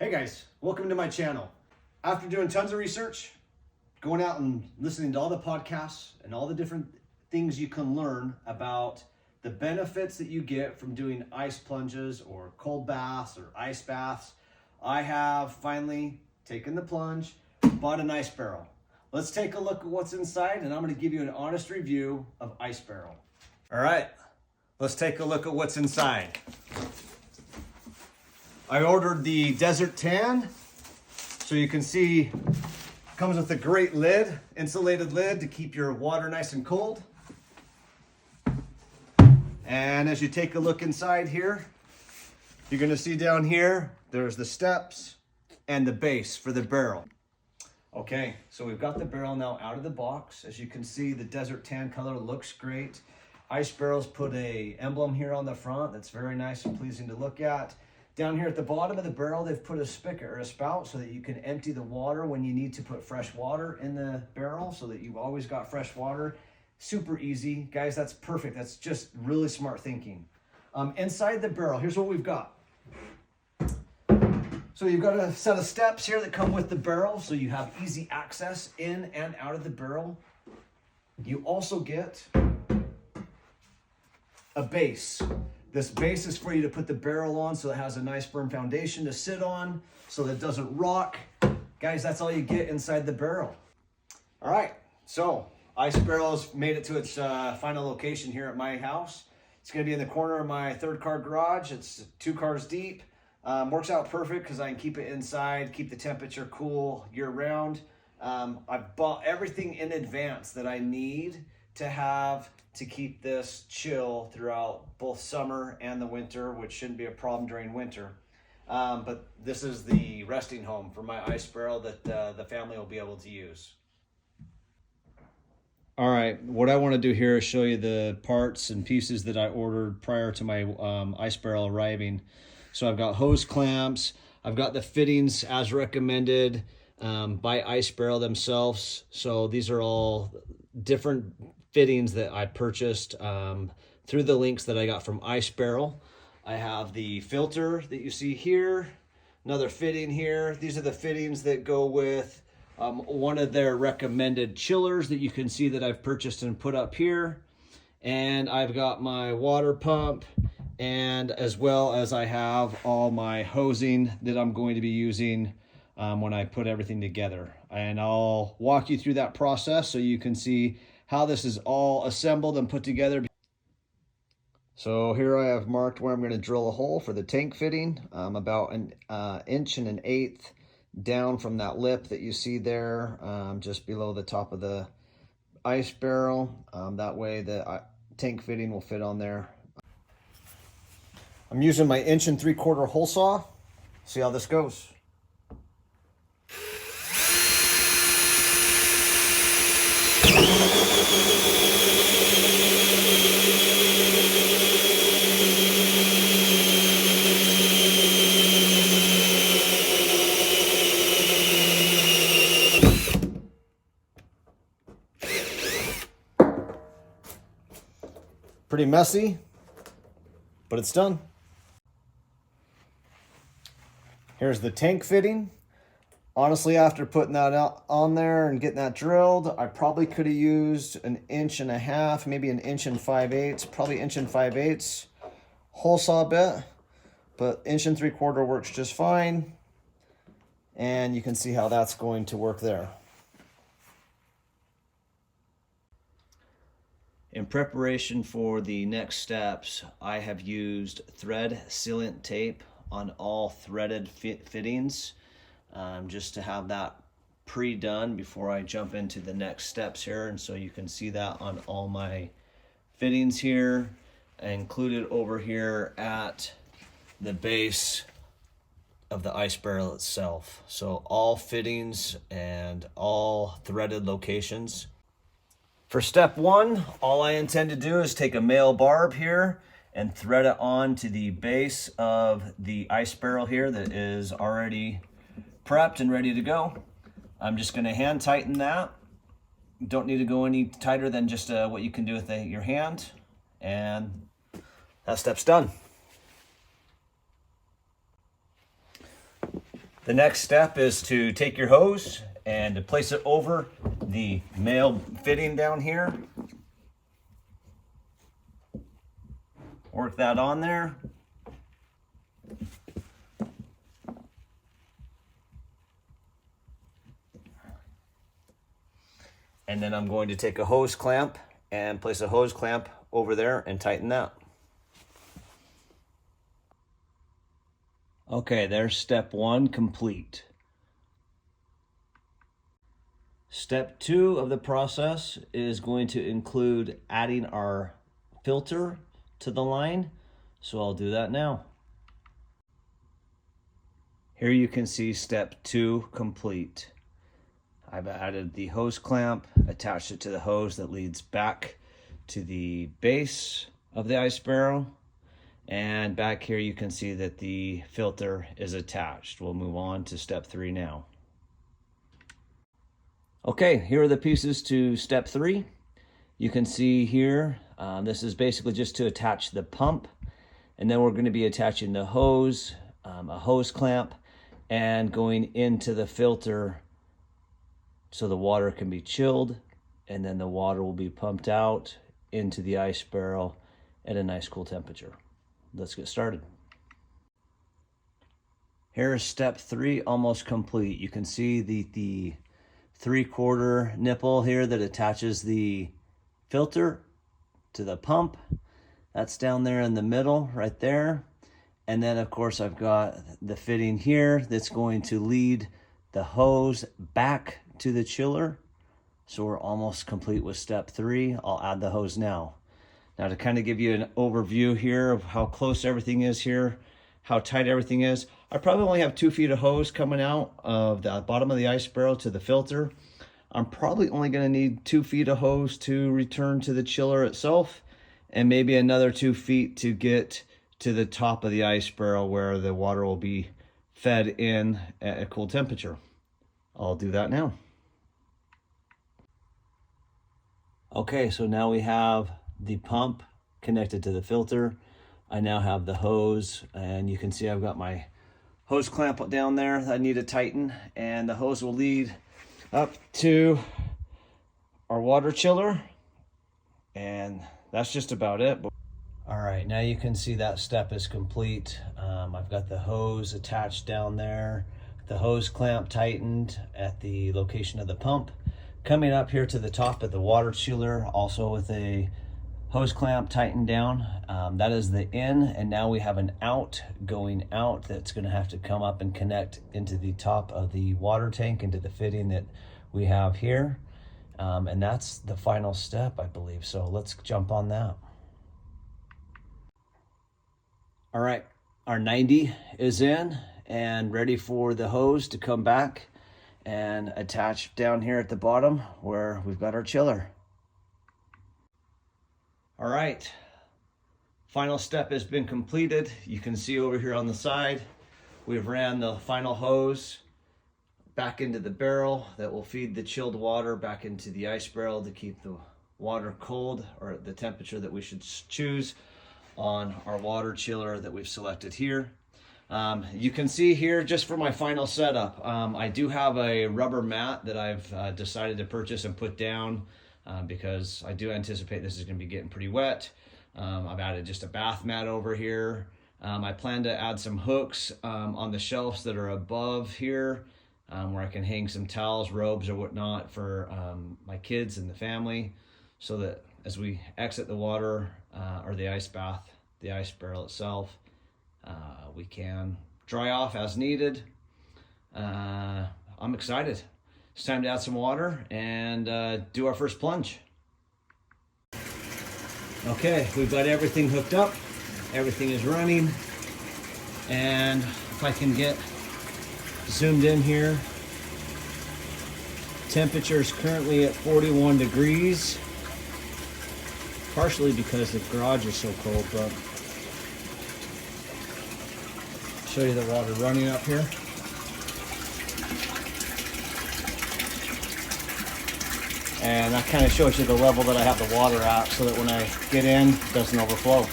Hey guys, welcome to my channel. After doing tons of research, going out and listening to all the podcasts and all the different things you can learn about the benefits that you get from doing ice plunges or cold baths or ice baths, I have finally taken the plunge, bought an ice barrel. Let's take a look at what's inside and I'm going to give you an honest review of ice barrel. All right, let's take a look at what's inside. I ordered the Desert Tan, so you can see comes with a great lid, insulated lid to keep your water nice and cold. And as you take a look inside here, you're gonna see down here, there's the steps and the base for the barrel. Okay, so we've got the barrel now out of the box. As you can see, the Desert Tan color looks great. Ice Barrels put a emblem here on the front that's very nice and pleasing to look at. Down here at the bottom of the barrel, they've put a spigot or a spout so that you can empty the water when you need to put fresh water in the barrel so that you've always got fresh water. Super easy. Guys, that's perfect. That's just really smart thinking. Inside the barrel, here's what we've got. So you've got a set of steps here that come with the barrel so you have easy access in and out of the barrel. You also get a base. This base is for you to put the barrel on so it has a nice firm foundation to sit on so that it doesn't rock. Guys, that's all you get inside the barrel. All right, so Ice Barrel's made it to its final location here at my house. It's gonna be in the corner of my third car garage. It's 2 cars deep. Works out perfect because I can keep it inside, keep the temperature cool year round. I've bought everything in advance that I need to have to keep this chill throughout both summer and the winter, which shouldn't be a problem during winter. But this is the resting home for my ice barrel that the family will be able to use. All right, what I want to do here is show you the parts and pieces that I ordered prior to my ice barrel arriving. So I've got hose clamps, I've got the fittings as recommended by Ice Barrel themselves. So these are all different fittings that I purchased through the links that I got from Ice Barrel. I have the filter that you see here, another fitting here. These are the fittings that go with one of their recommended chillers that you can see that I've purchased and put up here. And I've got my water pump, and as well as I have all my hosing that I'm going to be using when I put everything together. And I'll walk you through that process so you can see how this is all assembled and put together. So here I have marked where I'm going to drill a hole for the tank fitting, about an inch and an eighth down from that lip that you see there, just below the top of the ice barrel. That way the tank fitting will fit on there. I'm using my 1 3/4 hole saw. See how this goes. Pretty messy, but it's done. Here's the tank fitting. Honestly, after putting that out on there and getting that drilled, I probably could have used 1.5 inches, maybe 1 5/8 inches, probably 1 5/8 inches hole saw bit, but 1 3/4 works just fine. And you can see how that's going to work there. In preparation for the next steps, I have used thread sealant tape on all threaded fittings, just to have that pre-done before I jump into the next steps here. And so you can see that on all my fittings here, included over here at the base of the ice barrel itself. So all fittings and all threaded locations. For step 1, all I intend to do is take a male barb here and thread it on to the base of the ice barrel here that is already prepped and ready to go. I'm just going to hand tighten that. Don't need to go any tighter than just what you can do with your hand, and that step's done. The next step is to take your hose and to place it over the male fitting down here. Work that on there. And then I'm going to take a hose clamp and place a hose clamp over there and tighten that. Okay, there's step 1 complete. Step 2 of the process is going to include adding our filter to the line. So I'll do that now. Here you can see step 2 complete. I've added the hose clamp, attached it to the hose that leads back to the base of the ice barrel. And back here you can see that the filter is attached. We'll move on to step 3 now. Okay, here are the pieces to step 3. You can see here, this is basically just to attach the pump. And then we're going to be attaching the hose, a hose clamp, and going into the filter so the water can be chilled, and then the water will be pumped out into the ice barrel at a nice cool temperature. Let's get started. Here's step 3 almost complete. You can see the 3/4 nipple here that attaches the filter to the pump. That's down there in the middle right there. And then of course I've got the fitting here that's going to lead the hose back to the chiller. So we're almost complete with step 3. I'll add the hose now. Now to kind of give you an overview here of how close everything is here, how tight everything is, I probably only have 2 feet of hose coming out of the bottom of the ice barrel to the filter. I'm probably only going to need 2 feet of hose to return to the chiller itself, and maybe another 2 feet to get to the top of the ice barrel where the water will be fed in at a cool temperature. I'll do that now. Okay, so now we have the pump connected to the filter. I now have the hose, and you can see I've got my hose clamp down there that I need to tighten, and the hose will lead up to our water chiller, and that's just about it. All right, now you can see that step is complete. I've got the hose attached down there, the hose clamp tightened at the location of the pump, coming up here to the top of the water chiller, also with a hose clamp tightened down. That is the in, and now we have an out going out that's going to have to come up and connect into the top of the water tank, into the fitting that we have here. And that's the final step, I believe. So let's jump on that. All right, our 90 is in and ready for the hose to come back and attach down here at the bottom where we've got our chiller. All right, final step has been completed. You can see over here on the side, we've ran the final hose back into the barrel that will feed the chilled water back into the ice barrel to keep the water cold, or at the temperature that we should choose on our water chiller that we've selected here. You can see here, just for my final setup, I do have a rubber mat that I've decided to purchase and put down because I do anticipate this is going to be getting pretty wet. I've added just a bath mat over here. I plan to add some hooks on the shelves that are above here where I can hang some towels, robes, or whatnot for my kids and the family, so that as we exit the water or the ice bath, the ice barrel itself, we can dry off as needed. I'm excited. It's time to add some water and do our first plunge. Okay, we've got everything hooked up. Everything is running. And if I can get zoomed in here, temperature is currently at 41 degrees. Partially because the garage is so cold, but show you the water running up here. And that kind of shows you the level that I have the water at, so that when I get in, it doesn't overflow.